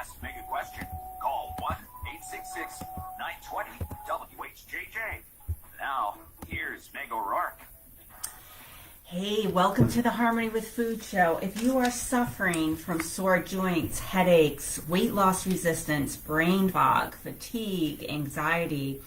last mega question. Call 1-866-920-WHJJ. Now, here's Meg O'Rourke. Hey, welcome to the Harmony with Food show. If you are suffering from sore joints, headaches, weight loss resistance, brain fog, fatigue, anxiety,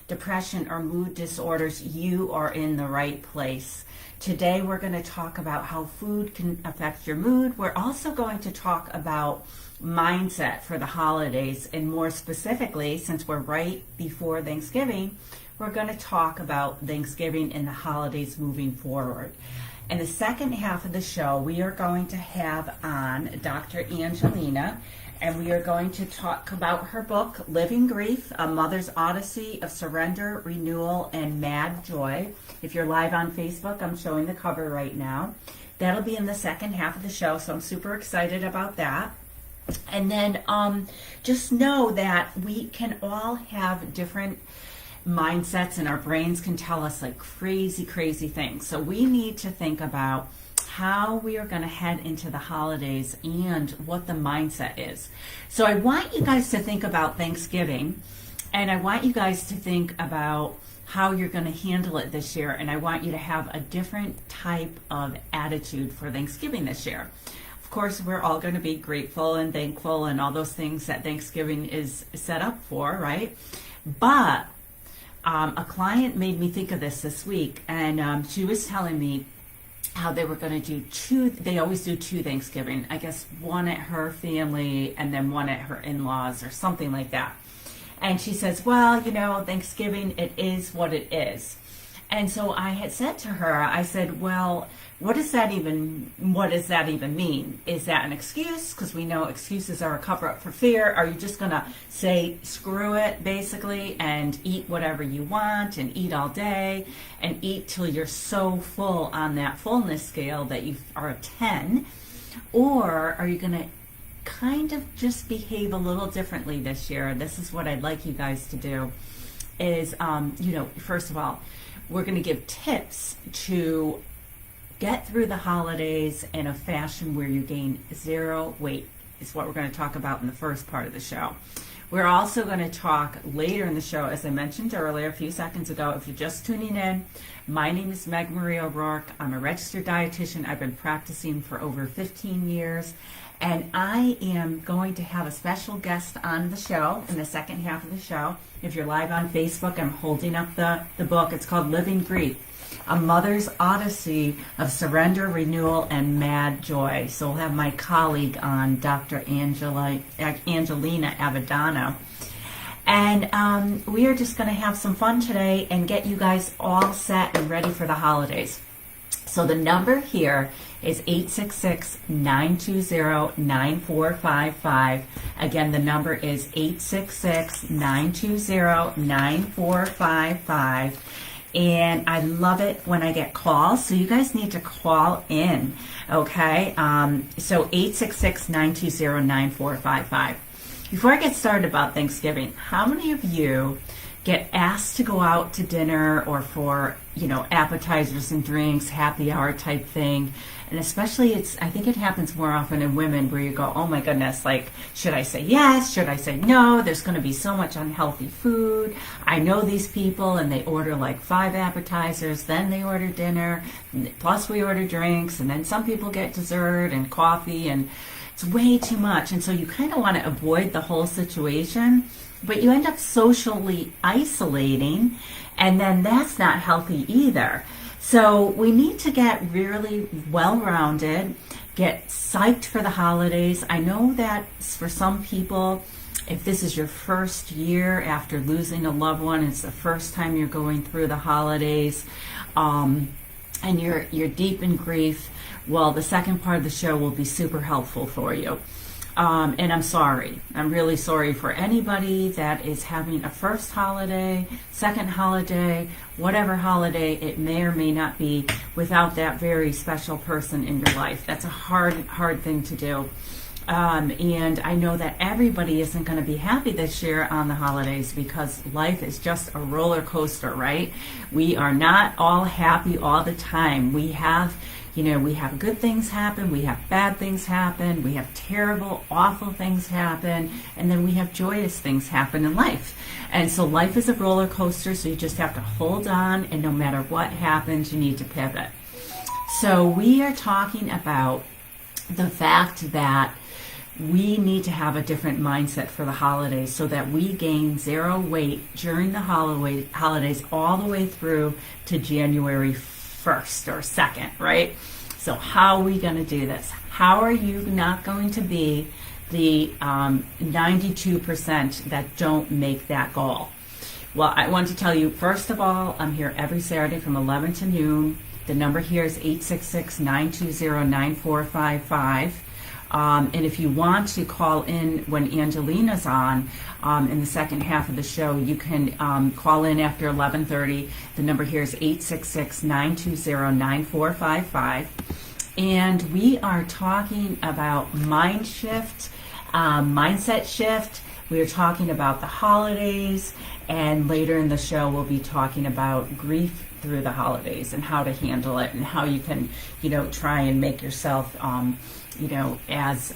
depression, or mood disorders, you are in the right place. Today we're going to talk about how food can affect your mood. We're also going to talk about mindset for the holidays, and more specifically, since we're right before Thanksgiving, we're going to talk about Thanksgiving and the holidays moving forward. In the second half of the show, we are going to have on Dr. Angelina, and we are going to talk about her book, Living Grief, A Mother's Odyssey of Surrender, Renewal, and Mad Joy. If you're live on Facebook, I'm showing the cover right now. That'll be in the second half of the show, so I'm super excited about that. And then just know that we can all have different mindsets, and our brains can tell us like crazy things. So we need to think about how we are going to head into the holidays and what the mindset is. So I want you guys to think about Thanksgiving, and I want you guys to think about how you're going to handle it this year, and I want you to have a different type of attitude for Thanksgiving this year. Of course, we're all going to be grateful and thankful and all those things that Thanksgiving is set up for, right? But a client made me think of this week, and she was telling me how they were going to do they always do two Thanksgiving, I guess one at her family and then one at her in-laws or something like that. And she says, well, Thanksgiving, it is what it is. And so I had said to her, I said, well, what does that even mean? Is that an excuse? Because we know excuses are a cover-up for fear. Are you just going to say, screw it, basically, and eat whatever you want and eat all day and eat till you're so full on that fullness scale that you are a 10? Or are you going to kind of just behave a little differently this year? This is what I'd like you guys to do is, first of all, we're going to give tips to get through the holidays in a fashion where you gain zero weight, is what we're going to talk about in the first part of the show. We're also going to talk later in the show, as I mentioned earlier, a few seconds ago, if you're just tuning in, my name is Meg Marie O'Rourke. I'm a registered dietitian. I've been practicing for over 15 years, and I am going to have a special guest on the show in the second half of the show. If you're live on Facebook, I'm holding up the book. It's called Living Grief, A Mother's Odyssey of Surrender, Renewal, and Mad Joy. So we'll have my colleague on, Dr. Angelina Avedano. And we are just going to have some fun today and get you guys all set and ready for the holidays. So the number here is 866-920-9455. Again, the number is 866-920-9455. And I love it when I get calls, so you guys need to call in, okay? So 866-920-9455. Before I get started about Thanksgiving, how many of you get asked to go out to dinner or for, appetizers and drinks, happy hour type thing? And especially I think it happens more often in women where you go, oh my goodness, like, should I say yes? Should I say no? There's going to be so much unhealthy food. I know these people, and they order like 5 appetizers, then they order dinner, plus we order drinks, and then some people get dessert and coffee, and it's way too much. And so you kind of want to avoid the whole situation, but you end up socially isolating, and then that's not healthy either. So we need to get really well-rounded, get psyched for the holidays. I know that for some people, if this is your first year after losing a loved one, it's the first time you're going through the holidays, and you're deep in grief, well, the second part of the show will be super helpful for you. And I'm sorry. I'm really sorry for anybody that is having a first holiday, second holiday, whatever holiday it may or may not be, without that very special person in your life. That's a hard thing to do. And I know that everybody isn't going to be happy this year on the holidays because life is just a roller coaster, right? We are not all happy all the time. We have We have good things happen, we have bad things happen, we have terrible, awful things happen, and then we have joyous things happen in life. And so life is a roller coaster, so you just have to hold on, and no matter what happens, you need to pivot. So we are talking about the fact that we need to have a different mindset for the holidays so that we gain 0 weight during the holidays all the way through to January 1st or 2nd, right? So how are we going to do this? How are you not going to be the 92% that don't make that goal? Well, I want to tell you, first of all, I'm here every Saturday from 11 to noon. The number here is 866-920-9455. And if you want to call in when Angelina's on in the second half of the show, you can call in after 11:30. The number here is 866-920-9455. And we are talking about mind shift, mindset shift. We are talking about the holidays, and later in the show we'll be talking about grief through the holidays and how to handle it and how you can, try and make yourself, as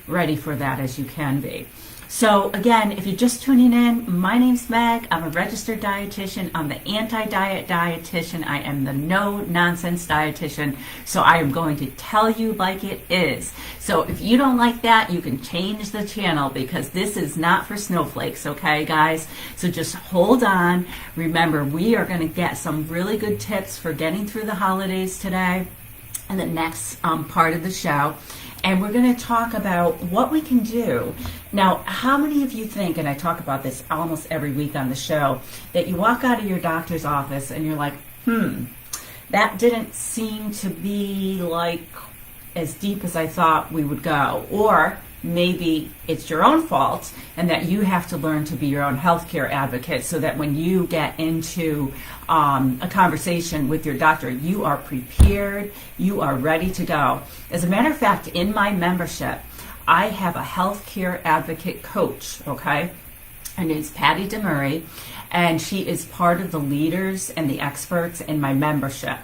ready for that as you can be. So again, if you're just tuning in, my name's Meg. I'm a registered dietitian. I'm the anti-diet dietitian. I am the no-nonsense dietitian. So I am going to tell you like it is. So if you don't like that, you can change the channel because this is not for snowflakes, okay, guys? So just hold on. Remember, we are going to get some really good tips for getting through the holidays today in the next part of the show. And we're going to talk about what we can do. Now, how many of you think, and I talk about this almost every week on the show, that you walk out of your doctor's office and you're like, that didn't seem to be like as deep as I thought we would go. Or maybe it's your own fault and that you have to learn to be your own healthcare advocate so that when you get into a conversation with your doctor, you are prepared, you are ready to go. As a matter of fact, in my membership, I have a healthcare advocate coach, okay? Her name's Patty DeMurray, and she is part of the leaders and the experts in my membership.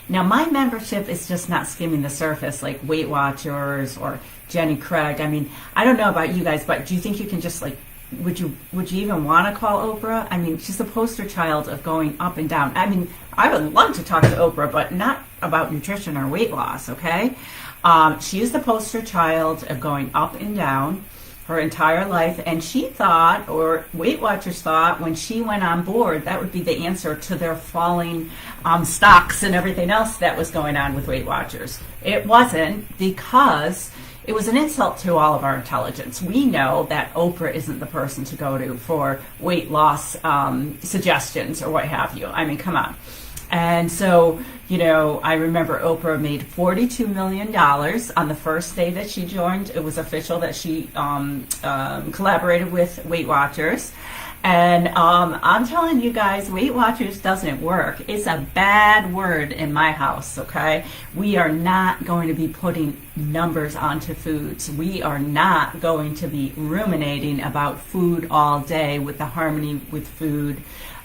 Now, my membership is just not skimming the surface like Weight Watchers or Jenny Craig. I mean, I don't know about you guys, but do you think you can just would you even want to call Oprah? I mean, she's the poster child of going up and down. I mean, I would love to talk to Oprah, but not about nutrition or weight loss, okay? She is the poster child of going up and down her entire life, and she thought, or Weight Watchers thought, when she went on board, that would be the answer to their falling stocks and everything else that was going on with Weight Watchers. It wasn't, because it was an insult to all of our intelligence. We know that Oprah isn't the person to go to for weight loss suggestions or what have you. I mean, come on. And so, I remember Oprah made $42 million on the first day that she joined. It was official that she collaborated with Weight Watchers. And I'm telling you guys, Weight Watchers doesn't work. It's a bad word in my house, okay? We are not going to be putting numbers onto foods. We are not going to be ruminating about food all day with the Harmony with Food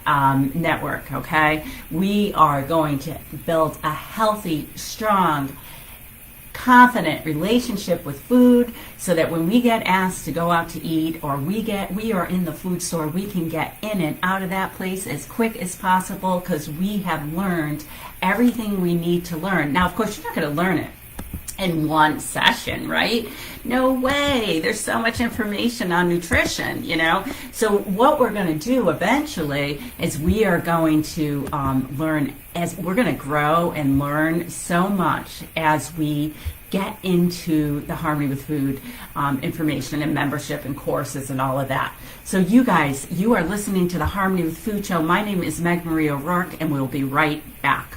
network, okay? We are going to build a healthy, strong, confident relationship with food so that when we get asked to go out to eat or we are in the food store, we can get in and out of that place as quick as possible because we have learned everything we need to learn. Now, of course, you're not going to learn it in one session, right? No way. There's so much information on nutrition, So what we're going to do eventually is we are going to learn, as we're going to grow and learn so much as we get into the Harmony with Food information and membership and courses and all of that. So you guys, you are listening to the Harmony with Food show. My name is Meg Marie O'Rourke, and we'll be right back.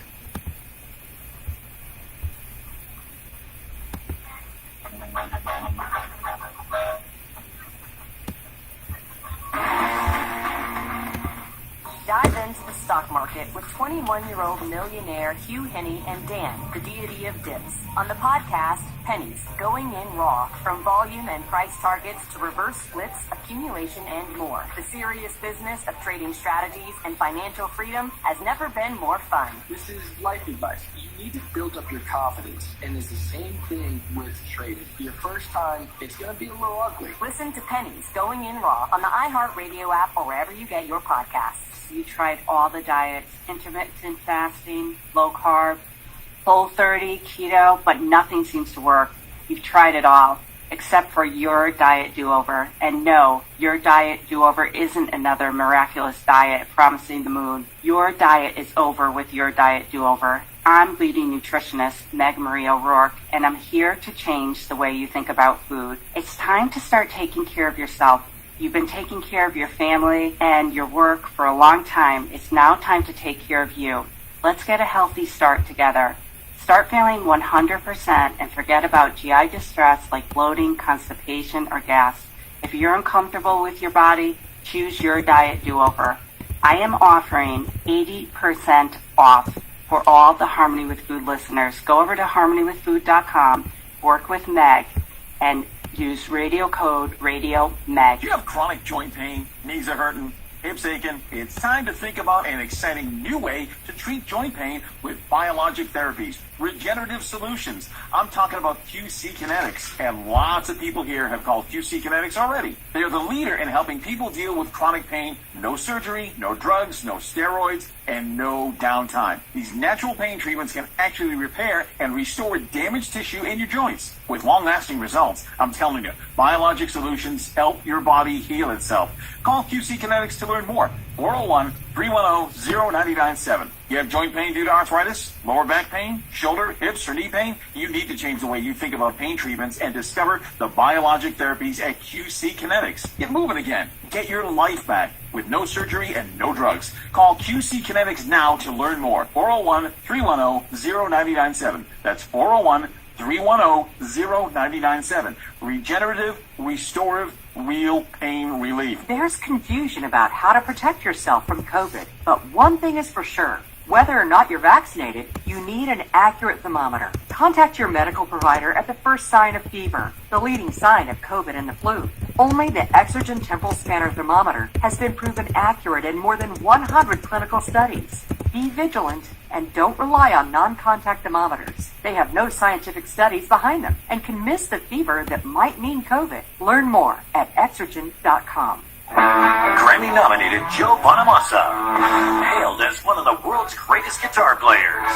Dive into the stock market with 21-year-old millionaire Hugh Henney and Dan, the deity of dips, on the podcast Pennies going in raw. From volume and price targets to reverse splits, accumulation, and more. The serious business of trading strategies and financial freedom has never been more fun. This is life advice. You need to build up your confidence, and it's the same thing with trading. Your first time, it's going to be a little ugly. Listen to Pennies Going In Raw on the iHeartRadio app or wherever you get your podcasts. You tried all the diets, intermittent fasting, low carb, Whole30, keto, but nothing seems to work. You've tried it all, except for your diet do-over. And no, your diet do-over isn't another miraculous diet promising the moon. Your diet is over with your diet do-over. I'm leading nutritionist Meg Marie O'Rourke, and I'm here to change the way you think about food. It's time to start taking care of yourself. You've been taking care of your family and your work for a long time. It's now time to take care of you. Let's get a healthy start together. Start feeling 100% and forget about GI distress like bloating, constipation, or gas. If you're uncomfortable with your body, choose your diet do-over. I am offering 80% off for all the Harmony with Food listeners. Go over to harmonywithfood.com, work with Meg, and use radio code RADIOMEG. Do you have chronic joint pain? Knees are hurting? Hips aching? It's time to think about an exciting new way to treat joint pain with biologic therapies, regenerative solutions. I'm talking about QC Kinetics, and lots of people here have called QC Kinetics already. They're the leader in helping people deal with chronic pain. No surgery, no drugs, no steroids, and no downtime. These natural pain treatments can actually repair and restore damaged tissue in your joints with long-lasting results. I'm telling you, biologic solutions help your body heal itself. Call QC Kinetics to learn more. 401-310-0997. You have joint pain due to arthritis, lower back pain, shoulder, hips, or knee pain? You need to change the way you think about pain treatments and discover the biologic therapies at QC Kinetics. Get moving again. Get your life back with no surgery and no drugs. Call QC Kinetics now to learn more. 401-310-0997. That's 401-310-0997. Regenerative, restorative, real pain relief. There's confusion about how to protect yourself from COVID, but one thing is for sure. Whether or not you're vaccinated, you need an accurate thermometer. Contact your medical provider at the first sign of fever, the leading sign of COVID and the flu. Only the Exergen Temporal Scanner thermometer has been proven accurate in more than 100 clinical studies. Be vigilant and don't rely on non-contact thermometers. They have no scientific studies behind them and can miss the fever that might mean COVID. Learn more at Exergen.com. Grammy-nominated Joe Bonamassa, hailed as one of the world's greatest guitar players.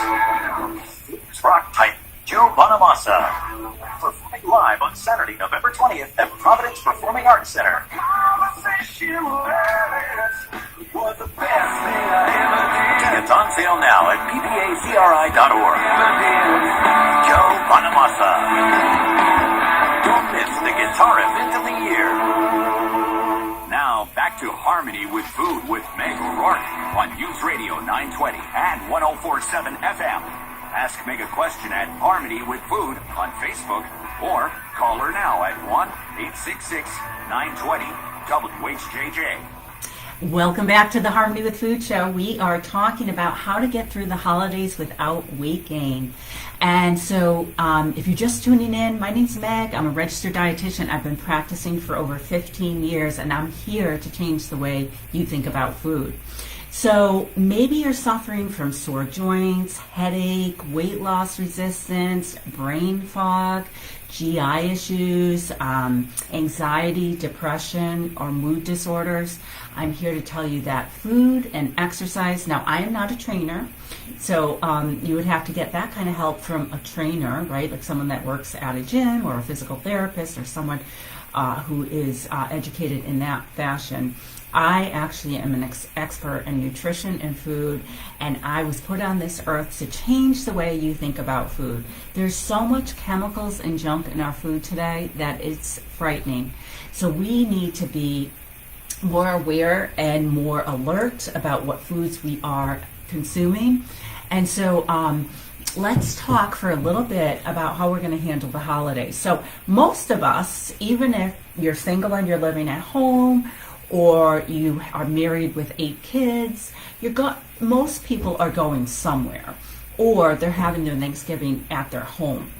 Rock type Joe Bonamassa, performing live on Saturday, November 20th at Providence Performing Arts Center. Tickets on sale now at ppazri.org. Joe Bonamassa. Don't miss the guitar event of the year. Now, back to Harmony with Food with Meg O'Rourke on News Radio 920 and 104.7 FM. Ask Meg a question at Harmony with Food on Facebook or call her now at 1-866-920-WHJJ. Welcome back to the Harmony with Food show. We are talking about how to get through the holidays without weight gain. And so if you're just tuning in, my name's Meg. I'm a registered dietitian. I've been practicing for over 15 years, and I'm here to change the way you think about food. So maybe you're suffering from sore joints, headache, weight loss resistance, brain fog, GI issues, anxiety, depression, or mood disorders. I'm here to tell you that food and exercise, now I am not a trainer, so you would have to get that kind of help from a trainer, right? Like someone that works at a gym or a physical therapist or someone who is educated in that fashion. I actually am an expert in nutrition and food, and I was put on this earth to change the way you think about food. There's so much chemicals and junk in our food today that it's frightening. So we need to be more aware and more alert about what foods we are consuming. And so let's talk for a little bit about how we're going to handle the holidays. So most of us, even if you're single and you're living at home, or you are married with 8 kids, most people are going somewhere, or they're having their Thanksgiving at their home.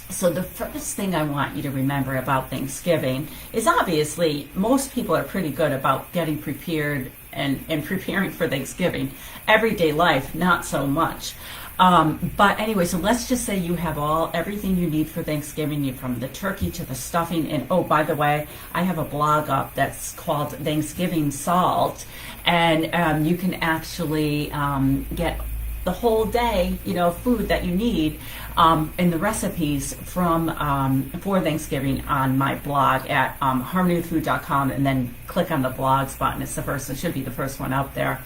So the first thing I want you to remember about Thanksgiving is obviously most people are pretty good about getting prepared and preparing for Thanksgiving. Everyday life, not so much. But anyway, so let's just say you have everything you need for Thanksgiving, from the turkey to the stuffing. And oh, by the way, I have a blog up that's called Thanksgiving Salt, and you can actually get the whole day, food that you need, and the recipes for Thanksgiving on my blog at harmonywithfood.com, and then click on the blogs button. It should be the first one up there.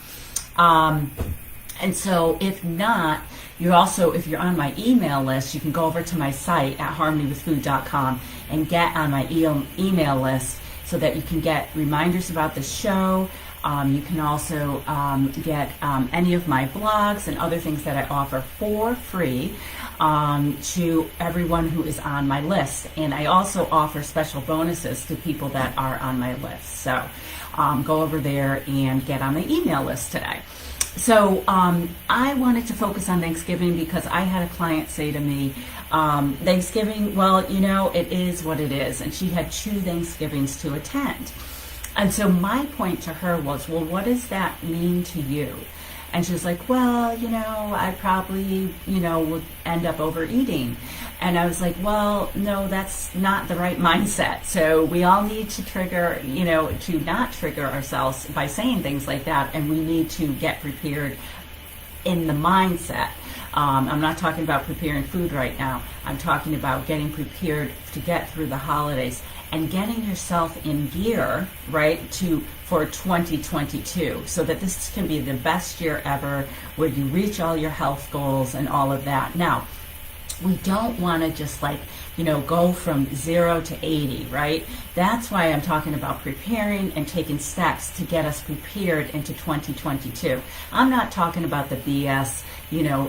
And so if not, if you're on my email list, you can go over to my site at harmonywithfood.com and get on my email list so that you can get reminders about the show. You can also get any of my blogs and other things that I offer for free to everyone who is on my list. And I also offer special bonuses to people that are on my list. So go over there and get on the email list today. So I wanted to focus on Thanksgiving because I had a client say to me, Thanksgiving, well, it is what it is. And she had 2 Thanksgivings to attend. And so my point to her was, well, what does that mean to you? And she was like, well, I probably, would end up overeating. And I was like, well, no, that's not the right mindset. So we all need to to not trigger ourselves by saying things like that. And we need to get prepared in the mindset. I'm not talking about preparing food right now. I'm talking about getting prepared to get through the holidays and getting yourself in gear, right, for 2022, so that this can be the best year ever, where you reach all your health goals and all of that. Now, we don't want to just go from 0 to 80, right? That's why I'm talking about preparing and taking steps to get us prepared into 2022. I'm not talking about the BS,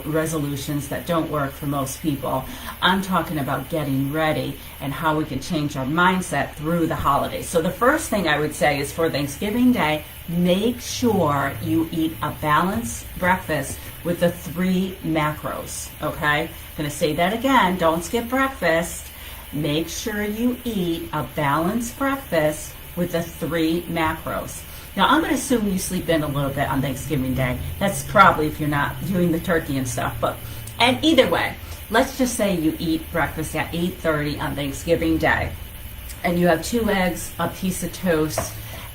resolutions that don't work for most people. I'm talking about getting ready and how we can change our mindset through the holidays. So the first thing I would say is, for Thanksgiving Day, make sure you eat a balanced breakfast with the 3 macros, okay? I'm going to say that again. Don't skip breakfast. Make sure you eat a balanced breakfast with the 3 macros. Now, I'm going to assume you sleep in a little bit on Thanksgiving Day. That's probably if you're not doing the turkey and stuff. And either way, let's just say you eat breakfast at 8:30 on Thanksgiving Day, and you have 2 eggs, a piece of toast,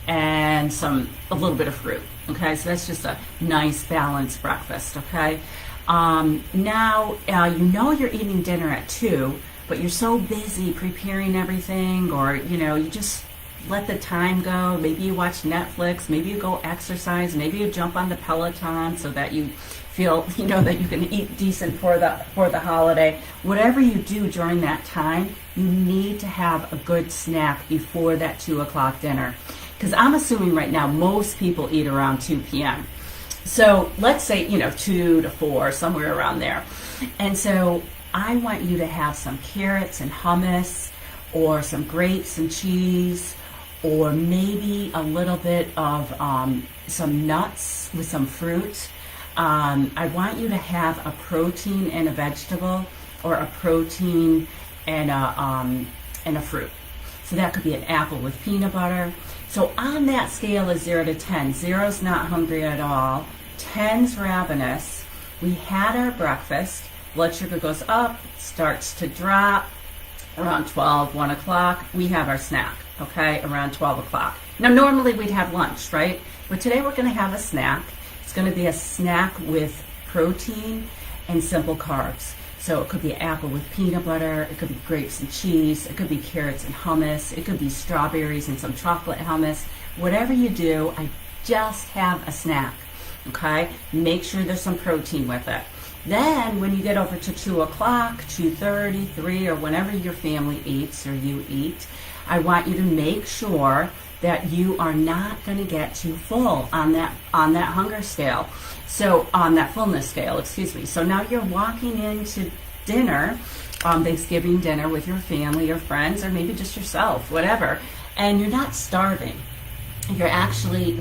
and a little bit of fruit. Okay, so that's just a nice balanced breakfast. Okay. Now you're eating dinner at 2, but you're so busy preparing everything, or you just let the time go. Maybe you watch Netflix, maybe you go exercise, maybe you jump on the Peloton so that you feel that you can eat decent for the holiday. Whatever you do during that time, you need to have a good snack before that 2 o'clock dinner, because I'm assuming right now most people eat around 2 p.m. So let's say 2 to 4, somewhere around there. And so I want you to have some carrots and hummus, or some grapes and cheese, or maybe a little bit of some nuts with some fruit. I want you to have a protein and a vegetable, or a protein and a fruit. So that could be an apple with peanut butter. So on that scale of 0 to 10, 0's not hungry at all, 10's ravenous. We had our breakfast, blood sugar goes up, starts to drop. Around 12, 1 o'clock, we have our snack, okay, around 12 o'clock. Now, normally we'd have lunch, right? But today we're going to have a snack. It's going to be a snack with protein and simple carbs. So it could be an apple with peanut butter, it could be grapes and cheese, it could be carrots and hummus, it could be strawberries and some chocolate hummus. Whatever you do, I just have a snack, okay? Make sure there's some protein with it. Then when you get over to 2 o'clock, 2:30, 3, or whenever your family eats or you eat, I want you to make sure that you are not going to get too full on that hunger scale. So on that fullness scale, excuse me. So now you're walking into dinner, Thanksgiving dinner with your family or friends, or maybe just yourself, whatever, and you're not starving. You're actually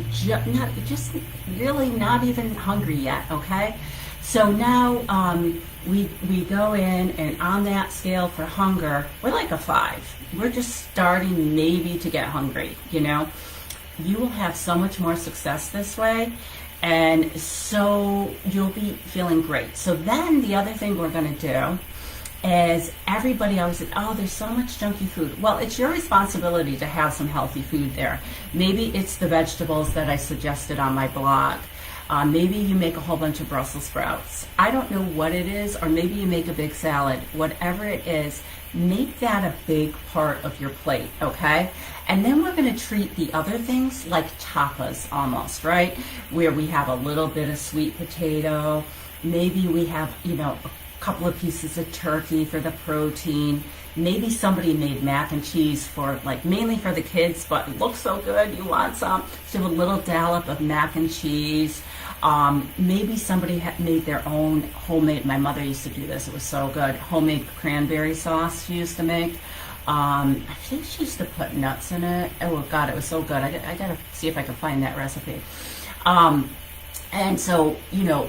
not even hungry yet, okay? So now we go in, and on that scale for hunger, we're like a 5. We're just starting maybe to get hungry, you know. You will have so much more success this way, and so you'll be feeling great. So then the other thing we're going to do is, everybody always says, oh, there's so much junky food. Well, it's your responsibility to have some healthy food there. Maybe it's the vegetables that I suggested on my blog. Maybe you make a whole bunch of Brussels sprouts. I don't know what it is, or maybe you make a big salad. Whatever it is, make that a big part of your plate, okay? And then we're going to treat the other things like tapas almost, right? Where we have a little bit of sweet potato. Maybe we have, you know, a couple of pieces of turkey for the protein. Maybe somebody made mac and cheese for, like, mainly for the kids, but it looks so good, you want some. So a little dollop of mac and cheese. Maybe somebody made their own homemade, my mother used to do this, it was so good, homemade cranberry sauce she used to make. I think she used to put nuts in it. Oh God, it was so good. I gotta see if I can find that recipe. And so, you know,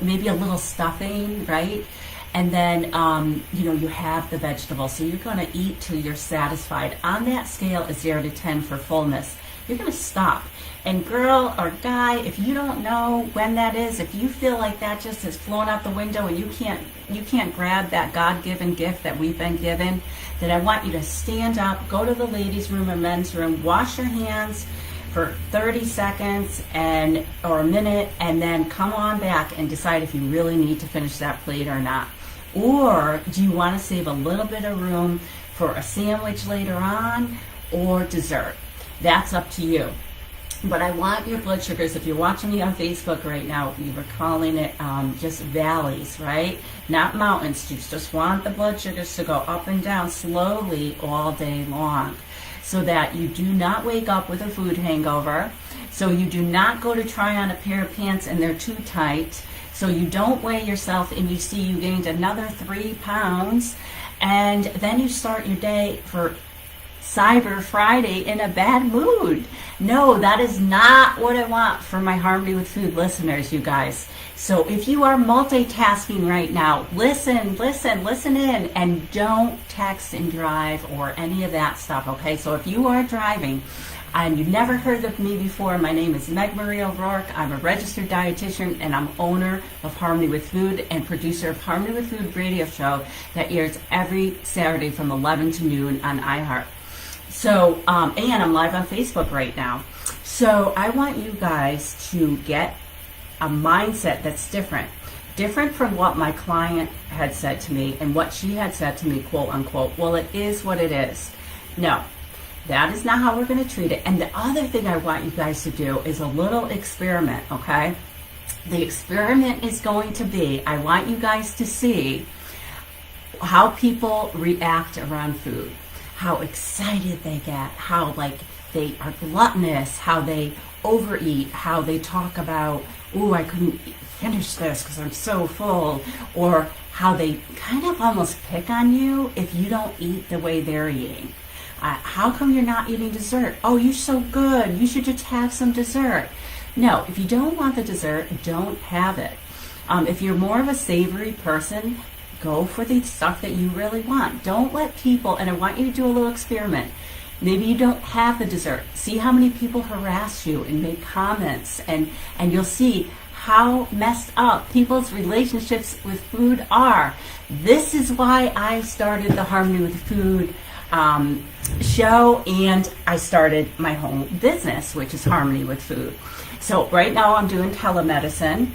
maybe a little stuffing, right? And then, you know, you have the vegetables. So you're going to eat till you're satisfied. On that scale is 0 to 10 for fullness. You're going to stop. And girl or guy, if you don't know when that is, if you feel like that just has flown out the window and you can't grab that God-given gift that we've been given, then I want you to stand up, go to the ladies' room or men's room, wash your hands for 30 seconds or a minute, and then come on back and decide if you really need to finish that plate or not. Or do you want to save a little bit of room for a sandwich later on or dessert? That's up to you. But I want your blood sugars, if you're watching me on Facebook right now, we were calling it just valleys, right? Not mountains. You just want the blood sugars to go up and down slowly all day long, so that you do not wake up with a food hangover, so you do not go to try on a pair of pants and they're too tight, so you don't weigh yourself and you see you gained another 3 pounds, and then you start your day for Cyber Friday in a bad mood. No, that is not what I want for my Harmony with Food listeners, you guys. So if you are multitasking right now, listen in, and don't text and drive or any of that stuff, okay? So if you are driving and you've never heard of me before, my name is Meg Marie O'Rourke. I'm a registered dietitian, and I'm owner of Harmony with Food and producer of Harmony with Food radio show that airs every Saturday from 11 to noon on iHeart. So, and I'm live on Facebook right now. So I want you guys to get a mindset that's different from what my client had said to me and what she had said to me, quote unquote. Well, it is what it is. No, that is not how we're going to treat it. And the other thing I want you guys to do is a little experiment, okay? The experiment is going to be, I want you guys to see how people react around food, how excited they get, how like they are gluttonous, how they overeat, how they talk about, ooh, I couldn't finish this because I'm so full, or how they kind of almost pick on you if you don't eat the way they're eating. How come you're not eating dessert? Oh, you're so good. You should just have some dessert. No, if you don't want the dessert, don't have it. If you're more of a savory person, go for the stuff that you really want. Don't let people, and I want you to do a little experiment. Maybe you don't have the dessert. See how many people harass you and make comments, and you'll see how messed up people's relationships with food are. This is why I started the Harmony with Food show, and I started my home business, which is Harmony with Food. So right now I'm doing telemedicine,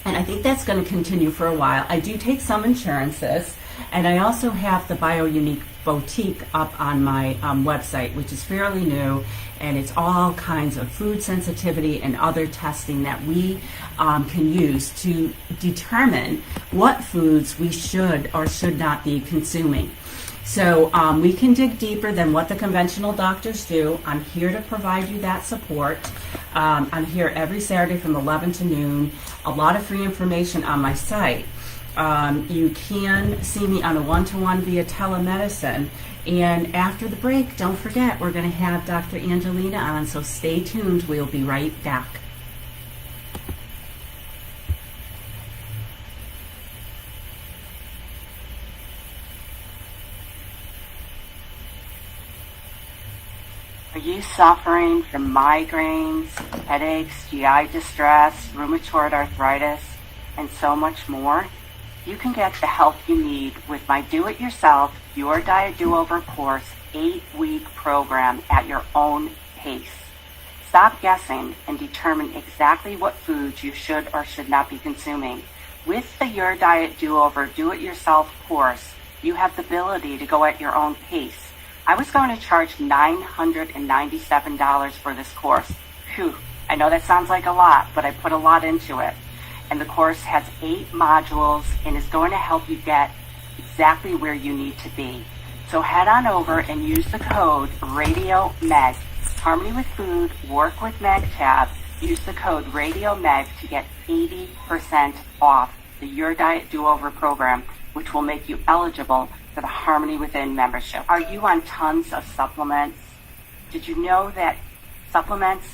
and I think that's going to continue for a while. I do take some insurances, and I also have the BioUnique Boutique up on my website, which is fairly new, and it's all kinds of food sensitivity and other testing that we can use to determine what foods we should or should not be consuming. So we can dig deeper than what the conventional doctors do. I'm here to provide you that support. I'm here every Saturday from 11 to noon. A lot of free information on my site. You can see me on a one-to-one via telemedicine. And after the break, don't forget, we're going to have Dr. Angelina on, so stay tuned. We'll be right back. suffering from migraines, headaches, GI distress, rheumatoid arthritis, and so much more, you can get the help you need with my Do-It-Yourself Your Diet Do-Over course 8-week program at your own pace. Stop guessing and determine exactly what foods you should or should not be consuming. With the Your Diet Do-Over Do-It-Yourself course, you have the ability to go at your own pace. I was going to charge $997 for this course. Phew, I know that sounds like a lot, but I put a lot into it. And the course has 8 modules and is going to help you get exactly where you need to be. So head on over and use the code RADIOMEG. Harmony with Food, Work with Meg tab. Use the code RADIOMEG to get 80% off the Your Diet Do-Over program, which will make you eligible for the Harmony Within membership. Are you on tons of supplements? Did you know that supplements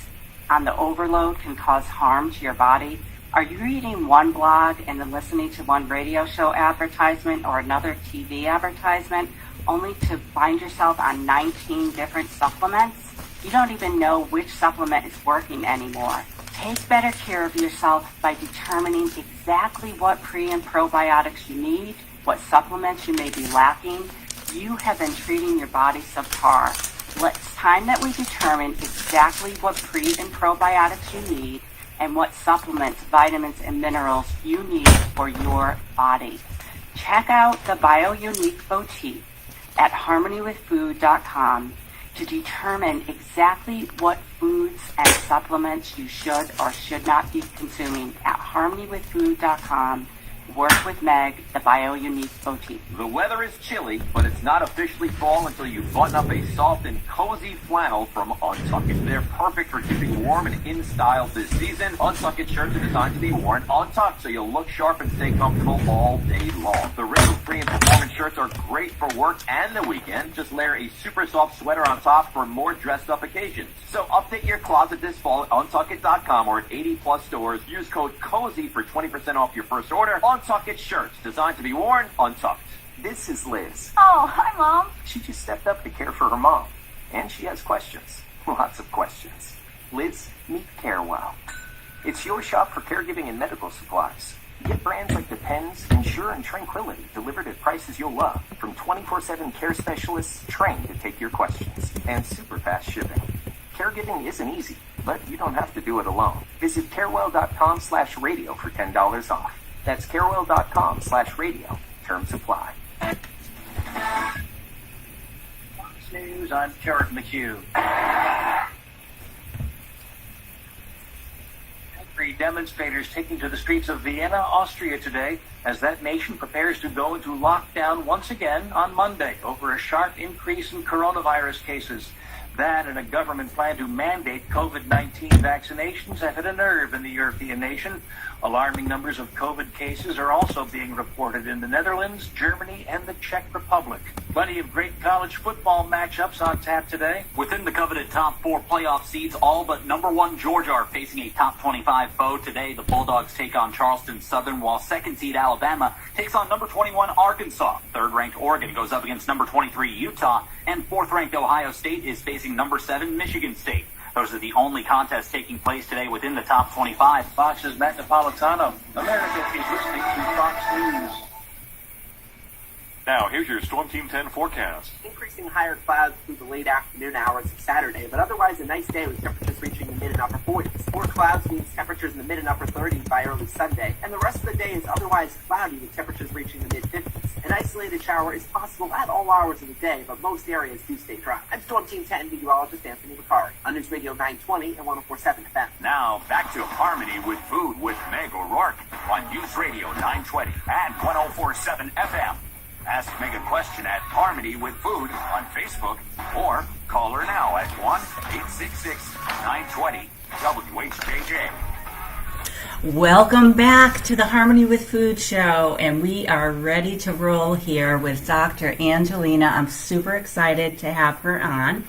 on the overload can cause harm to your body? Are you reading one blog and then listening to one radio show advertisement or another TV advertisement only to find yourself on 19 different supplements? You don't even know which supplement is working anymore. Take better care of yourself by determining exactly what pre and probiotics you need, what supplements you may be lacking. You have been treating your body subpar. It's time that we determine exactly what pre and probiotics you need and what supplements, vitamins, and minerals you need for your body. Check out the BioUnique Boutique at harmonywithfood.com to determine exactly what foods and supplements you should or should not be consuming at harmonywithfood.com. Work with Meg, the BioUnique Boutique. The weather is chilly, but it's not officially fall until you button up a soft and cozy flannel from Untucked. They're perfect for keeping warm and in style this season. Untucked shirts are designed to be worn untucked, so you'll look sharp and stay comfortable all day long. The wrinkle-free and performance shirts are great for work and the weekend. Just layer a super soft sweater on top for more dressed-up occasions. So update your closet this fall at Untuckit.com or at 80-plus stores. Use code COZY for 20% off your first order. Untucked shirts, designed to be worn untucked. This is Liz. Oh, hi, Mom. She just stepped up to care for her mom. And she has questions. Lots of questions. Liz, meet Carewell. It's your shop for caregiving and medical supplies. Get brands like Depends, Ensure, and Tranquility delivered at prices you'll love. From 24/7 care specialists trained to take your questions. And super fast shipping. Caregiving isn't easy, but you don't have to do it alone. Visit carewell.com/radio for $10 off. That's carewell.com/radio. Terms apply. Fox News, I'm Jared McHugh. Angry demonstrators taking to the streets of Vienna, Austria today as that nation prepares to go into lockdown once again on Monday over a sharp increase in coronavirus cases. That and a government plan to mandate COVID-19 vaccinations have hit a nerve in the European nation. Alarming numbers of COVID cases are also being reported in the Netherlands, Germany, and the Czech Republic. Plenty of great college football matchups on tap today. Within the coveted top 4 playoff seeds, all but number 1 Georgia are facing a top 25 foe today. The Bulldogs take on Charleston Southern, while second seed Alabama takes on number 21 Arkansas. Third-ranked Oregon goes up against number 23 Utah, and fourth-ranked Ohio State is facing number 7 Michigan State. Those are the only contests taking place today within the top 25. Fox's Matt Napolitano. America is listening to Fox News. Now, here's your Storm Team 10 forecast. Increasing higher clouds through the late afternoon hours of Saturday, but otherwise a nice day with temperatures reaching the mid and upper 40s. More clouds means temperatures in the mid and upper 30s by early Sunday, and the rest of the day is otherwise cloudy with temperatures reaching the mid 50s. An isolated shower is possible at all hours of the day, but most areas do stay dry. I'm Storm Team 10 meteorologist Anthony Ricard on News Radio 920 and 104.7 FM. Now, back to Harmony with Food with Meg O'Rourke on News Radio 920 and 104.7 FM. Ask Meg a question at Harmony with Food on Facebook or call her now at 1-866-920-WHJJ. Welcome back to the Harmony with Food show, and we are ready to roll here with Dr. Angelina. I'm super excited to have her on,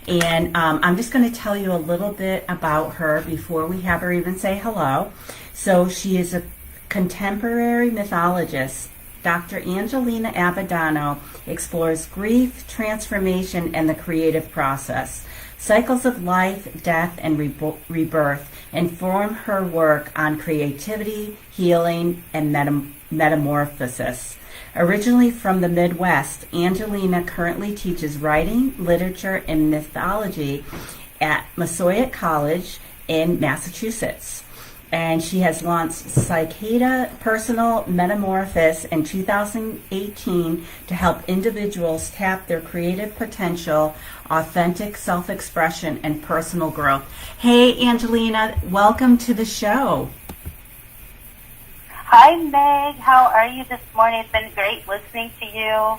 and I'm just going to tell you a little bit about her before we have her even say hello. So she is a contemporary mythologist. Dr. Angelina Abadano explores grief, transformation, and the creative process. Cycles of life, death, and rebirth inform her work on creativity, healing, and metamorphosis. Originally from the Midwest, Angelina currently teaches writing, literature, and mythology at Massasoit College in Massachusetts. And she has launched Cicada Personal Metamorphosis in 2018 to help individuals tap their creative potential, authentic self-expression, and personal growth. Hey, Angelina, welcome to the show. Hi, Meg. How are you this morning? It's been great listening to you.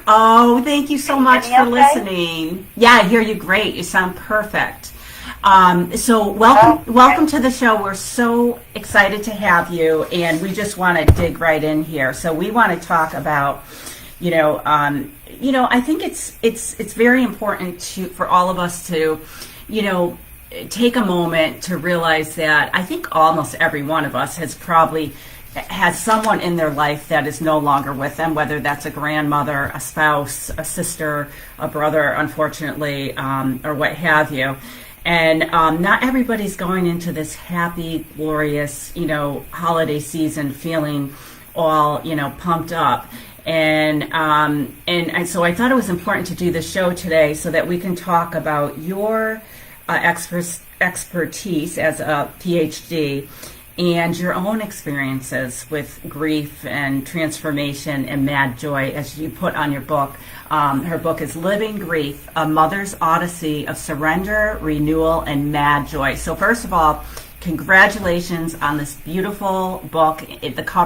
Oh, thank you so much for okay? listening. Yeah, I hear you great. You sound perfect. So welcome to the show. We're so excited to have you, and we just want to dig right in here. So we want to talk about, I think it's very important for all of us to, take a moment to realize that I think almost every one of us has someone in their life that is no longer with them, whether that's a grandmother, a spouse, a sister, a brother, unfortunately, or what have you. And not everybody's going into this happy, glorious, holiday season feeling all, pumped up. And so I thought it was important to do the show today so that we can talk about your expertise as a PhD and your own experiences with grief and transformation and mad joy, as you put on your book. Her book is Living Grief, A Mother's Odyssey of Surrender, Renewal, and Mad Joy. So first of all, congratulations on this beautiful book,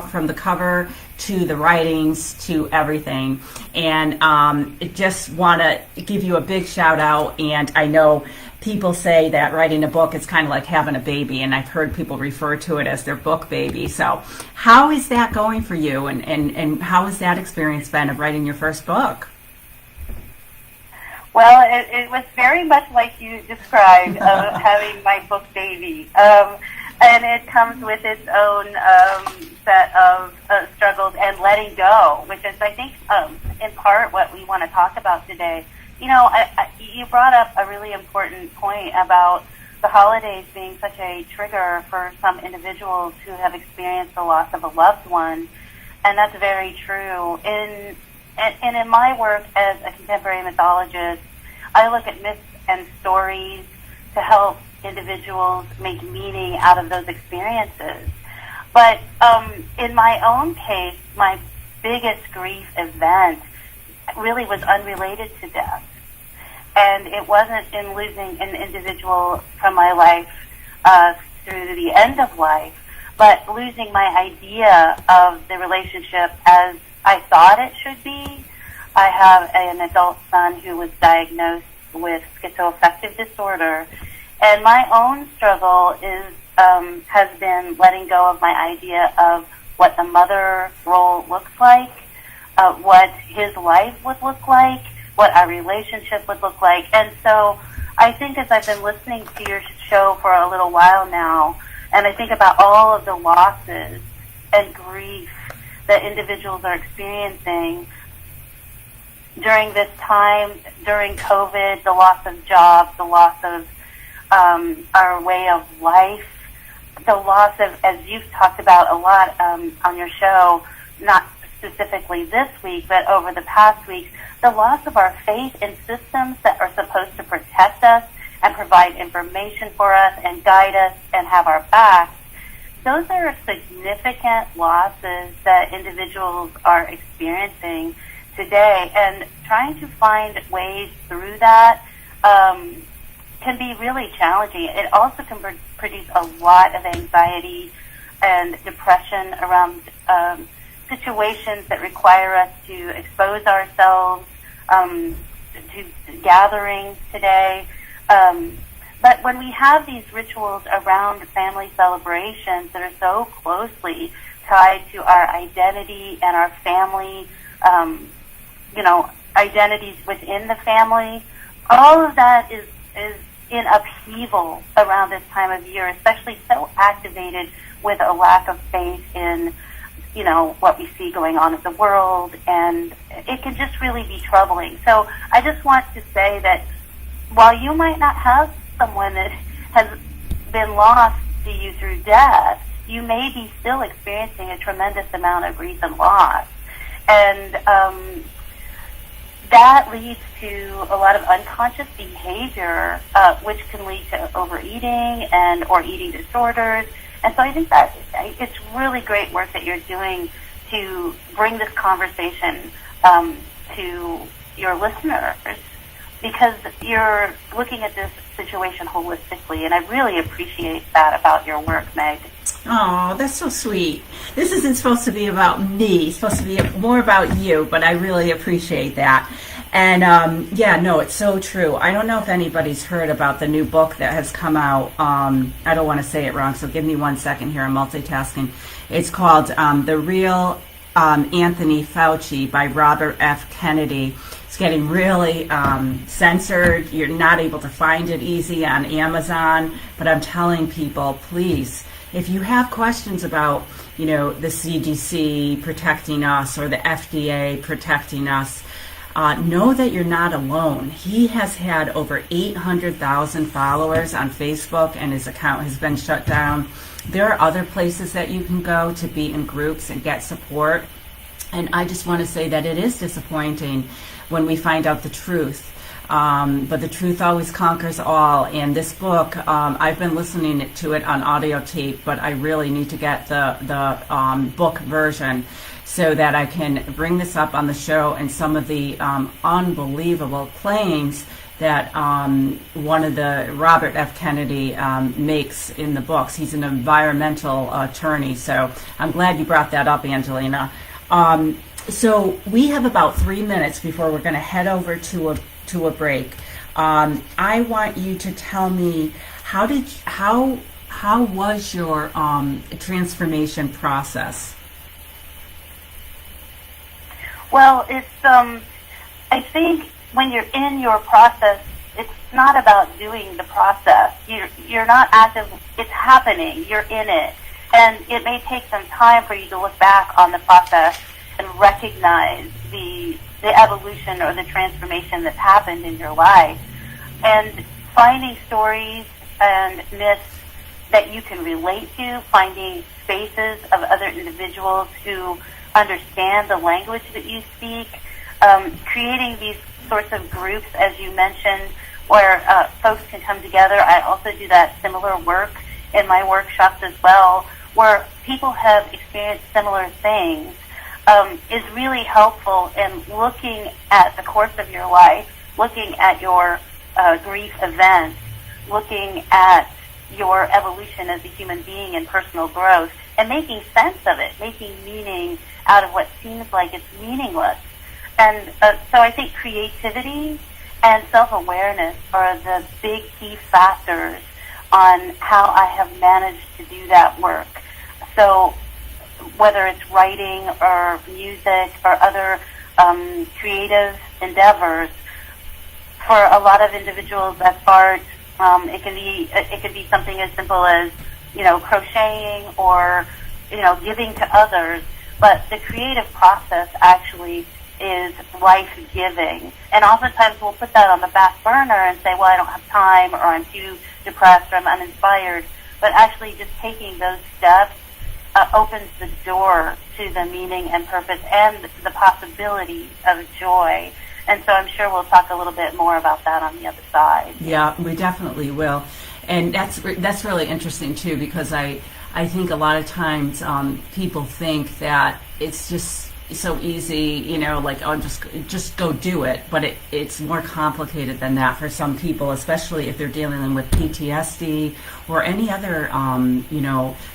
from the cover to the writings to everything. And I just want to give you a big shout out. And I know people say that writing a book is kind of like having a baby, and I've heard people refer to it as their book baby. So how is that going for you, and how has that experience been of writing your first book? Well, it was very much like you described, having my book baby. And it comes with its own set of struggles and letting go, which is, I think, in part what we want to talk about today. You brought up a really important point about the holidays being such a trigger for some individuals who have experienced the loss of a loved one, and that's very true. And in my work as a contemporary mythologist, I look at myths and stories to help individuals make meaning out of those experiences. But in my own case, my biggest grief event really was unrelated to death. And it wasn't in losing an individual from my life through the end of life, but losing my idea of the relationship as I thought it should be. I have an adult son who was diagnosed with schizoaffective disorder, and my own struggle has been letting go of my idea of what the mother role looks like, what his life would look like, what our relationship would look like. And so I think as I've been listening to your show for a little while now, and I think about all of the losses and grief that individuals are experiencing during this time, during COVID, the loss of jobs, the loss of our way of life, the loss of, as you've talked about a lot on your show, not specifically this week, but over the past weeks, the loss of our faith in systems that are supposed to protect us and provide information for us and guide us and have our backs. Those are significant losses that individuals are experiencing today, and trying to find ways through that can be really challenging. It also can produce a lot of anxiety and depression around situations that require us to expose ourselves to gatherings today. But when we have these rituals around family celebrations that are so closely tied to our identity and our family, identities within the family, all of that is in upheaval around this time of year, especially so activated with a lack of faith in what we see going on in the world, and it can just really be troubling. So I just want to say that while you might not have someone that has been lost to you through death, you may be still experiencing a tremendous amount of grief and loss. And that leads to a lot of unconscious behavior, which can lead to overeating or eating disorders. And so I think that it's really great work that you're doing to bring this conversation to your listeners, because you're looking at this situation holistically, and I really appreciate that about your work, Meg. Oh, that's so sweet. This isn't supposed to be about me. It's supposed to be more about you, but I really appreciate that. And it's so true. I don't know if anybody's heard about the new book that has come out. I don't want to say it wrong, so give me 1 second here. I'm multitasking. It's called The Real Anthony Fauci by Robert F. Kennedy. It's getting really censored. You're not able to find it easy on Amazon. But I'm telling people, please, if you have questions about, the CDC protecting us or the FDA protecting us, know that you're not alone. He has had over 800,000 followers on Facebook, and his account has been shut down. There are other places that you can go to be in groups and get support. And I just want to say that it is disappointing when we find out the truth. But the truth always conquers all. And this book, I've been listening to it on audio tape, but I really need to get the book version so that I can bring this up on the show, and some of the unbelievable claims that one of the Robert F. Kennedy makes in the books. He's an environmental attorney, so I'm glad you brought that up, Angelina. So we have about 3 minutes before we're going to head over to a break. I want you to tell me how was your transformation process? Well, it's I think when you're in your process, it's not about doing the process. You're not active. It's happening. You're in it. And it may take some time for you to look back on the process and recognize the evolution or the transformation that's happened in your life. And finding stories and myths that you can relate to, finding spaces of other individuals who understand the language that you speak, creating these sorts of groups, as you mentioned, where folks can come together. I also do that similar work in my workshops as well, where people have experienced similar things, is really helpful in looking at the course of your life, looking at your grief events, looking at your evolution as a human being and personal growth, and making sense of it, making meaning out of what seems like it's meaningless. And so I think creativity and self-awareness are the big key factors on how I have managed to do that work. So whether it's writing or music or other creative endeavors, for a lot of individuals that's art, it can be something as simple as, crocheting or, giving to others. But the creative process actually is life-giving. And oftentimes we'll put that on the back burner and say, well, I don't have time, or I'm too depressed, or I'm uninspired. But actually just taking those steps opens the door to the meaning and purpose and the possibility of joy. And so I'm sure we'll talk a little bit more about that on the other side. Yeah, we definitely will. And that's really interesting, too, because I think a lot of times people think that it's just so easy, just go do it. But it's more complicated than that for some people, especially if they're dealing with PTSD or any other,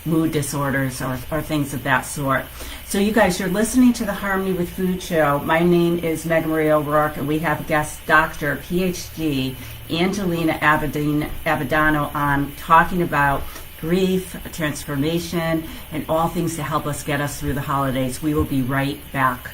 mood disorders or things of that sort. So you guys, you're listening to the Harmony with Food show. My name is Meg Marie O'Rourke, and we have guest Dr. PhD Angelina Abadano on, talking about grief, transformation, and all things to help us get us through the holidays. We will be right back.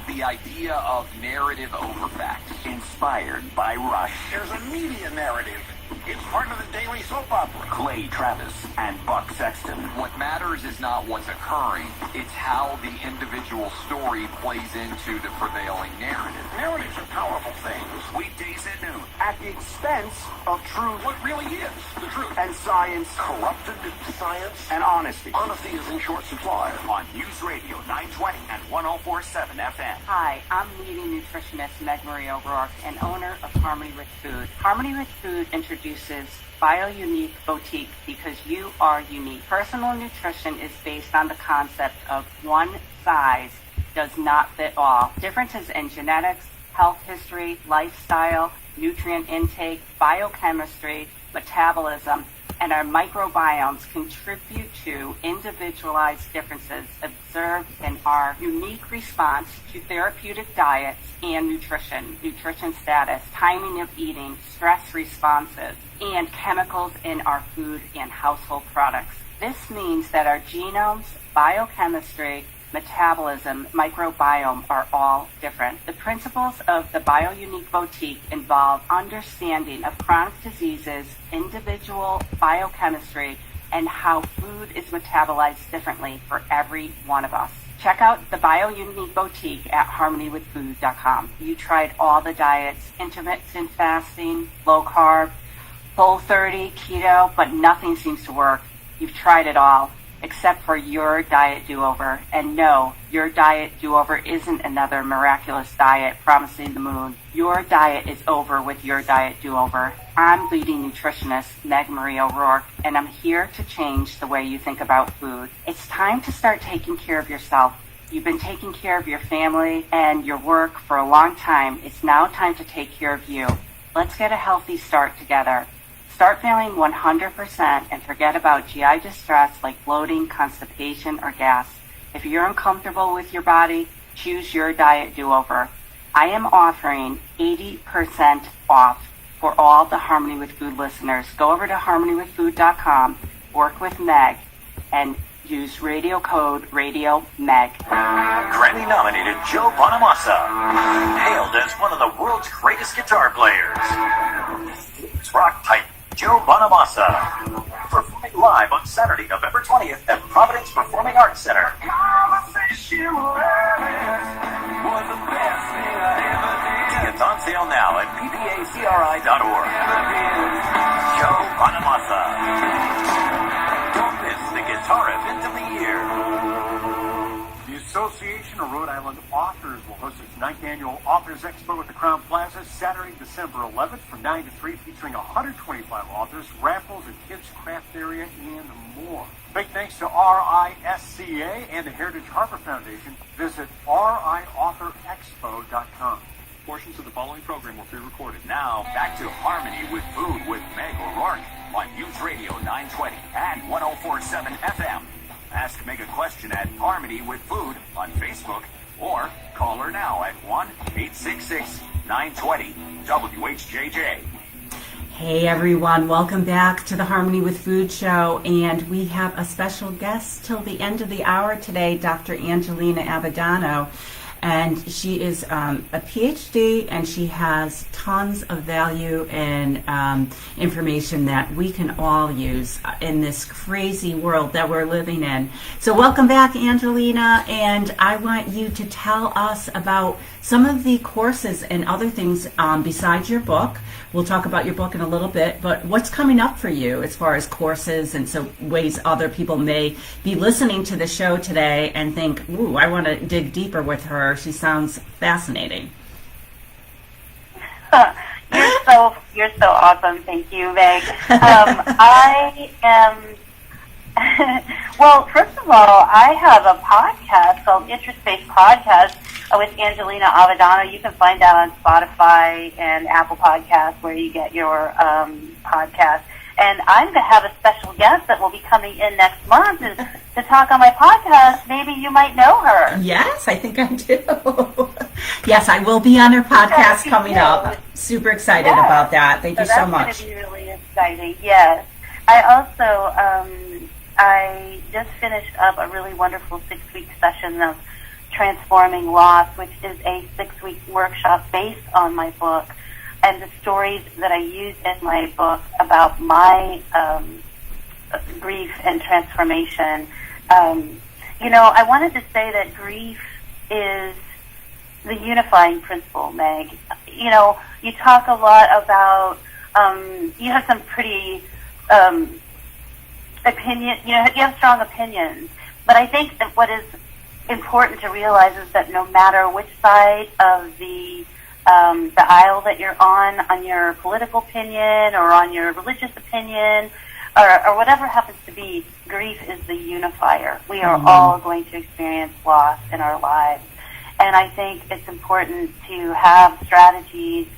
The idea of narrative over fact, inspired by Rush. There's a media narrative. It's part of the daily soap opera. Clay Travis and Buck Sexton. What matters is not what's occurring, it's how the individual story plays into the prevailing narrative. Narratives are powerful things. Weekdays at noon. At the expense of truth. What really is the truth. And science. Corrupted science. And honesty. Honesty is in short supply. On News Radio 920 and 1047 FM. Hi, I'm leading nutritionist Meg Marie O'Rourke and owner of Harmony with Food. Harmony with Food introduces Bio-Unique Boutique because you are unique. Personal nutrition is based on the concept of one size does not fit all. Differences in genetics, health history, lifestyle, nutrient intake, biochemistry, metabolism, and our microbiomes contribute to individualized differences observed in our unique response to therapeutic diets and nutrition status, timing of eating, stress responses, and chemicals in our food and household products. This means that our genomes, biochemistry, metabolism, microbiome are all different. The principles of the Bio-Unique Boutique involve understanding of chronic diseases, individual biochemistry, and how food is metabolized differently for every one of us. Check out the Bio-Unique Boutique at harmonywithfood.com. You tried all the diets, intermittent fasting, low carb, full 30, keto, but nothing seems to work. You've tried it all, except for your diet do-over. And no, your diet do-over isn't another miraculous diet promising the moon. Your diet is over with your diet do-over. I'm leading nutritionist Meg Marie O'Rourke, and I'm here to change the way you think about food. It's time to start taking care of yourself. You've been taking care of your family and your work for a long time. It's now time to take care of you. Let's get a healthy start together. Start feeling 100% and forget about GI distress like bloating, constipation, or gas. If you're uncomfortable with your body, choose your diet do-over. I am offering 80% off for all the Harmony with Food listeners. Go over to harmonywithfood.com, work with Meg, and use radio code RADIOMEG. Grammy-nominated Joe Bonamassa, hailed as one of the world's greatest guitar players. It's rock titan Joe Bonamassa, performing live on Saturday, November 20th at Providence Performing Arts Center. Tickets on sale now at ppacri.org. Joe Bonamassa. Don't miss the guitar event of the year. The Association of Rhode Island Authors will host its 9th annual Authors Expo at the Crown Plaza Saturday, December 11th from 9 to 3, featuring 125 authors, raffles, a kids' craft area, and more. Big thanks to RISCA and the Heritage Harbor Foundation. Visit riauthorexpo.com. Portions of the following program were pre-recorded. Now, back to Harmony with Food with Meg O'Rourke on News Radio 920 and 1047 FM. Ask Meg a question at Harmony with Food on Facebook or call her now at 1-866-920-WHJJ. Hey everyone, welcome back to the Harmony with Food show, and we have a special guest till the end of the hour today, Dr. Angelina Abadano. And she is a PhD, and she has tons of value and information that we can all use in this crazy world that we're living in. So welcome back, Angelina, and I want you to tell us about some of the courses and other things besides your book. We'll talk about your book in a little bit, but what's coming up for you as far as courses and so ways other people may be listening to the show today and think, ooh, I want to dig deeper with her. She sounds fascinating. You're so awesome. Thank you, Meg. I am. Well, first of all, I have a podcast called Interest-Based Podcast with Angelina Avadano. You can find that on Spotify and Apple Podcasts, where you get your podcast. And I'm going to have a special guest that will be coming in next month to talk on my podcast. Maybe you might know her. Yes, I think I do. Yes, I will be on her podcast coming up. Super excited about that. Thank you so much. That's going to be really exciting. Yes. I also, I just finished up a really wonderful 6-week session of Transforming Loss, which is a 6-week workshop based on my book. and the stories that I use in my book about my grief and transformation. I wanted to say that grief is the unifying principle, Meg. You talk a lot about, you have some pretty you have strong opinions, but I think that what is important to realize is that no matter which side of the aisle that you're on your political opinion or on your religious opinion or whatever happens to be, grief is the unifier. We are all going to experience loss in our lives. And I think it's important to have strategies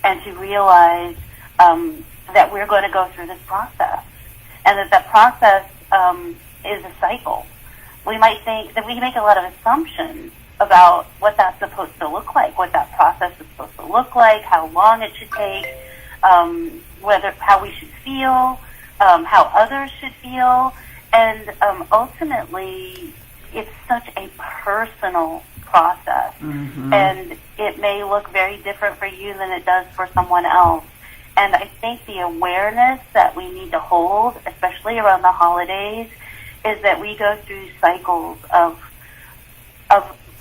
and to realize that we're going to go through this process and that process is a cycle. We might think that we make a lot of assumptions about what that's supposed to look like, what that process is supposed to look like, how long it should take, how we should feel, how others should feel, and ultimately, it's such a personal process, and it may look very different for you than it does for someone else. And I think the awareness that we need to hold, especially around the holidays, is that we go through cycles of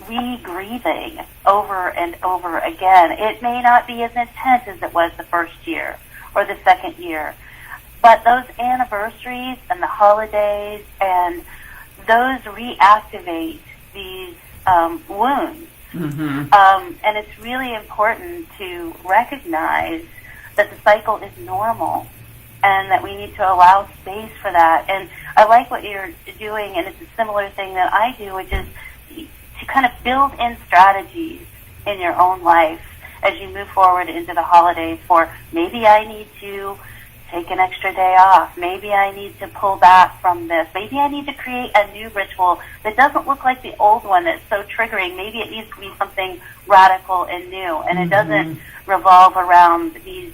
re-grieving over and over again. It may not be as intense as it was the first year or the second year, but those anniversaries and the holidays and those reactivate these wounds. And it's really important to recognize that the cycle is normal and that we need to allow space for that. And I like what you're doing, and it's a similar thing that I do, which is to kind of build in strategies in your own life as you move forward into the holidays for maybe I need to take an extra day off. Maybe I need to pull back from this. Maybe I need to create a new ritual that doesn't look like the old one that's so triggering. Maybe it needs to be something radical and new, and it doesn't revolve around these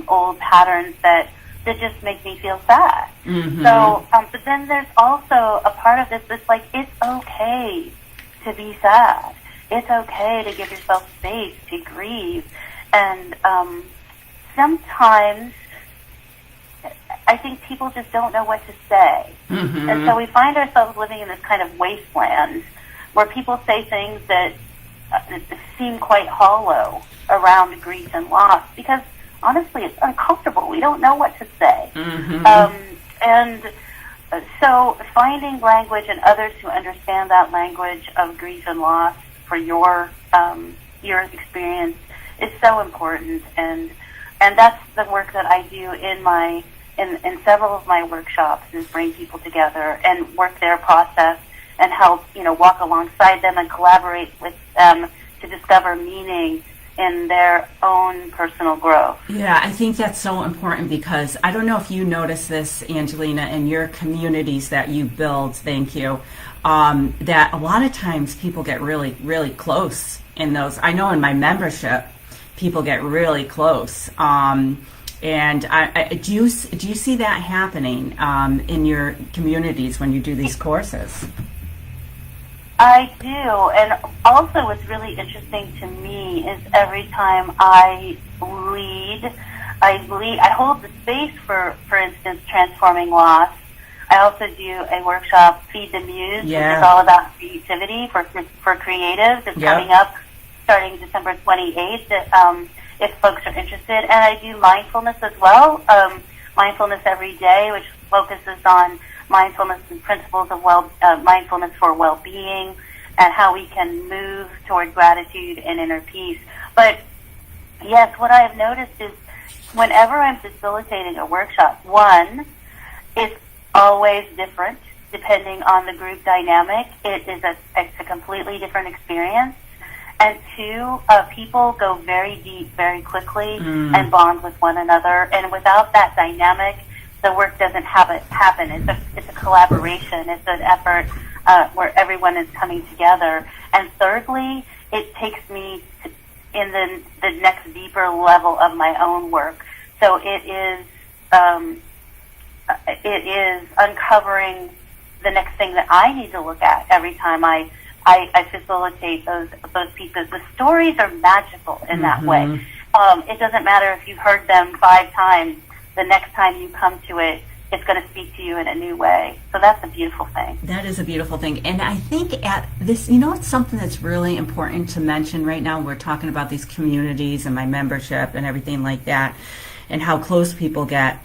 old patterns that just make me feel sad. So, but then there's also a part of this that's like, it's okay to be sad. It's okay to give yourself space to grieve. And sometimes I think people just don't know what to say. And so we find ourselves living in this kind of wasteland where people say things that seem quite hollow around grief and loss because, honestly, it's uncomfortable. We don't know what to say. And so finding language and others who understand that language of grief and loss for your experience is so important. And that's the work that I do in several of my workshops, is bring people together and work their process and help, walk alongside them and collaborate with them to discover meaning in their own personal growth. Yeah, I think that's so important because I don't know if you notice this, Angelina, in your communities that you build, thank you, that a lot of times people get really, really close in those. I know in my membership, people get really close. And do you see that happening in your communities when you do these courses? I do, and also what's really interesting to me is every time I lead, I hold the space for instance, transforming loss. I also do a workshop, Feed the Muse, which is all about creativity for creatives. It's coming up starting December 28th. If folks are interested, and I do mindfulness as well. Mindfulness every day, which focuses on mindfulness and principles of mindfulness for well-being and how we can move toward gratitude and inner peace. But yes, what I have noticed is whenever I'm facilitating a workshop, one, it's always different depending on the group dynamic. It's a completely different experience. And two, people go very deep very quickly and bond with one another. And without that dynamic, the work doesn't happen. It's a collaboration. It's an effort where everyone is coming together. And thirdly, it takes me in the next deeper level of my own work. So it is uncovering the next thing that I need to look at every time I facilitate those pieces. The stories are magical in that way. it doesn't matter if you've heard them 5 times. The next time you come to it, it's going to speak to you in a new way. So that's a beautiful thing. That is a beautiful thing. And I think at this, you know, it's something that's really important to mention right now. We're talking about these communities and my membership and everything like that and how close people get.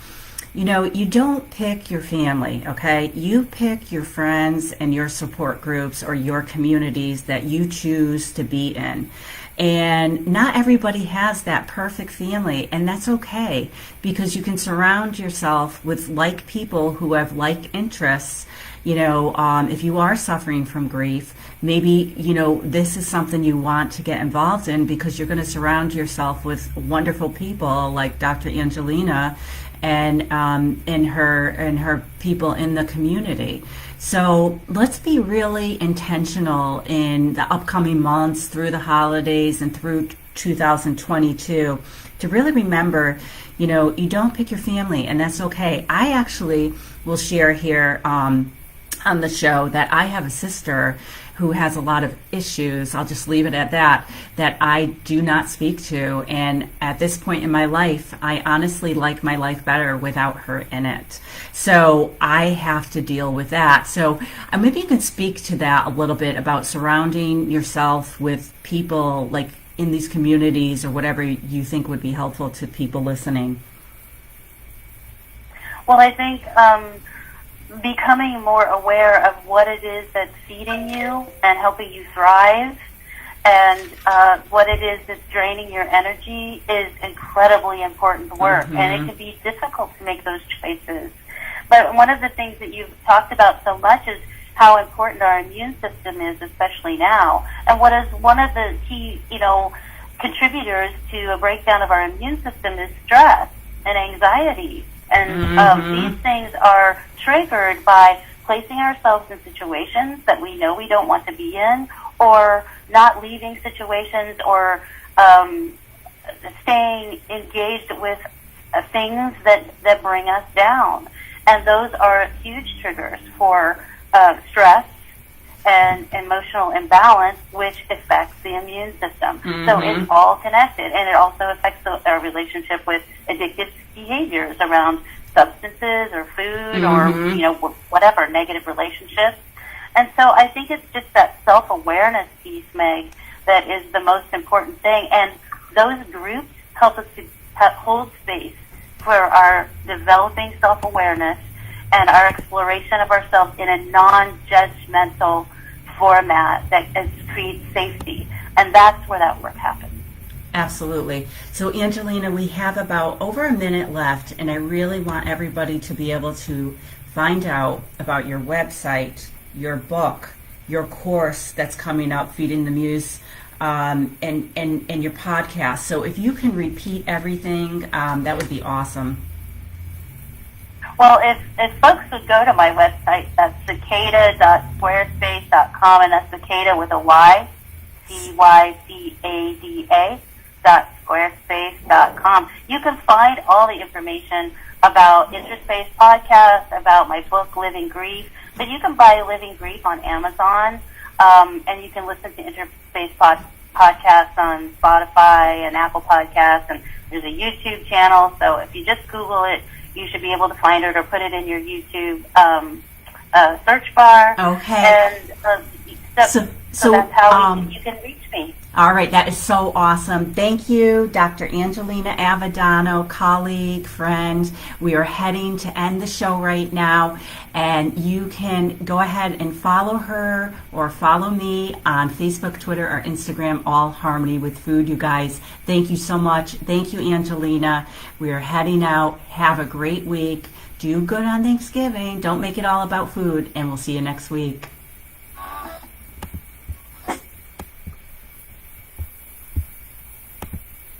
You know, you don't pick your family, okay? You pick your friends and your support groups or your communities that you choose to be in. And not everybody has that perfect family, and that's okay, because you can surround yourself with like people who have like interests. You know, if you are suffering from grief, maybe, you know, this is something you want to get involved in because you're going to surround yourself with wonderful people like Dr. Angelina and her people in the community. So let's be really intentional in the upcoming months through the holidays and through 2022 to really remember, you know, you don't pick your family, and that's okay. I actually will share here on the show that I have a sister who has a lot of issues, I'll just leave it at that, that I do not speak to. And at this point in my life, I honestly like my life better without her in it. So I have to deal with that. So maybe you can speak to that a little bit about surrounding yourself with people like in these communities or whatever you think would be helpful to people listening. Well, I think becoming more aware of what it is that's feeding you and helping you thrive and what it is that's draining your energy is incredibly important work. Mm-hmm. And it can be difficult to make those choices. But one of the things that you've talked about so much is how important our immune system is, especially now. And what is one of the key, you know, contributors to a breakdown of our immune system is stress and anxiety. And these things are triggered by placing ourselves in situations that we know we don't want to be in, or not leaving situations, or staying engaged with things that bring us down. And those are huge triggers for stress and emotional imbalance, which affects the immune system. Mm-hmm. So it's all connected, and it also affects our relationship with addictive behaviors around substances or food or, you know, whatever, negative relationships. And so I think it's just that self-awareness piece, Meg, that is the most important thing. And those groups help us to hold space for our developing self-awareness and our exploration of ourselves in a non-judgmental format that creates safety. And that's where that work happens. Absolutely. So, Angelina, we have about over a minute left, and I really want everybody to be able to find out about your website, your book, your course that's coming up, Feeding the Muse, and your podcast. So if you can repeat everything, that would be awesome. Well, if folks would go to my website, that's cicada.squarespace.com, and that's cicada with a Y, CYCADA.squarespace.com. You can find all the information about Interest-Based Podcast, about my book, Living Grief. But you can buy Living Grief on Amazon, and you can listen to Interest-Based Podcasts on Spotify and Apple Podcasts, and there's a YouTube channel, so if you just Google it, you should be able to find it or put it in your YouTube search bar. Okay. And so that's how you can reach me. All right, that is so awesome. Thank you, Dr. Angelina Avedano, colleague, friend. We are heading to end the show right now, and you can go ahead and follow her or follow me on Facebook, Twitter, or Instagram, All Harmony with Food, you guys. Thank you so much. Thank you, Angelina. We are heading out. Have a great week. Do good on Thanksgiving. Don't make it all about food, and we'll see you next week.